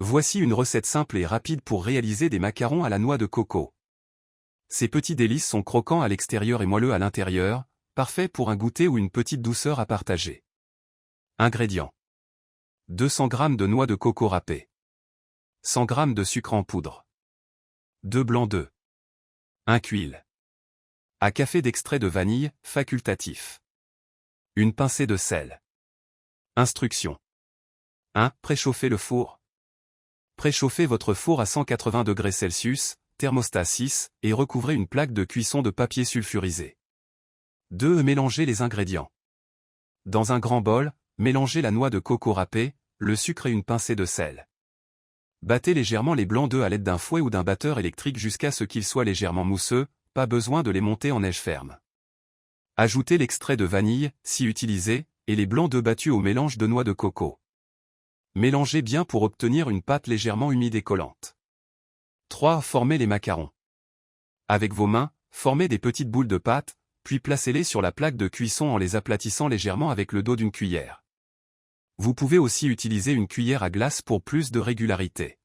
Voici une recette simple et rapide pour réaliser des macarons à la noix de coco. Ces petits délices sont croquants à l'extérieur et moelleux à l'intérieur, parfaits pour un goûter ou une petite douceur à partager. Ingrédients. 200 g de noix de coco râpées. 100 g de sucre en poudre. 2 blancs d'œufs. 1 huile. À café d'extrait de vanille, facultatif. Une pincée de sel. Instructions. 1. Préchauffez le four. Préchauffez votre four à 180 degrés Celsius, thermostat 6, et recouvrez une plaque de cuisson de papier sulfurisé. 2. Mélangez les ingrédients. Dans un grand bol, mélangez la noix de coco râpée, le sucre et une pincée de sel. Battez légèrement les blancs d'œufs à l'aide d'un fouet ou d'un batteur électrique jusqu'à ce qu'ils soient légèrement mousseux, pas besoin de les monter en neige ferme. Ajoutez l'extrait de vanille, si utilisé, et les blancs d'œufs battus au mélange de noix de coco. Mélangez bien pour obtenir une pâte légèrement humide et collante. 3. Formez les macarons. Avec vos mains, formez des petites boules de pâte, puis placez-les sur la plaque de cuisson en les aplatissant légèrement avec le dos d'une cuillère. Vous pouvez aussi utiliser une cuillère à glace pour plus de régularité.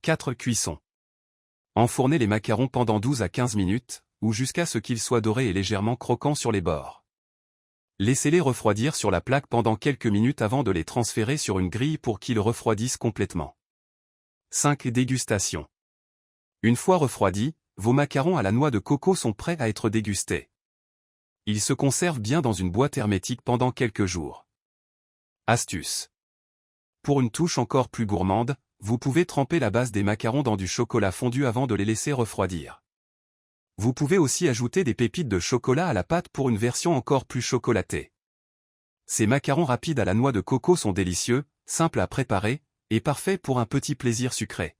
4. Cuisson. Enfournez les macarons pendant 12 à 15 minutes, ou jusqu'à ce qu'ils soient dorés et légèrement croquants sur les bords. Laissez-les refroidir sur la plaque pendant quelques minutes avant de les transférer sur une grille pour qu'ils refroidissent complètement. 5. Dégustation. Une fois refroidis, vos macarons à la noix de coco sont prêts à être dégustés. Ils se conservent bien dans une boîte hermétique pendant quelques jours. Astuce. Pour une touche encore plus gourmande, vous pouvez tremper la base des macarons dans du chocolat fondu avant de les laisser refroidir. Vous pouvez aussi ajouter des pépites de chocolat à la pâte pour une version encore plus chocolatée. Ces macarons rapides à la noix de coco sont délicieux, simples à préparer, et parfaits pour un petit plaisir sucré.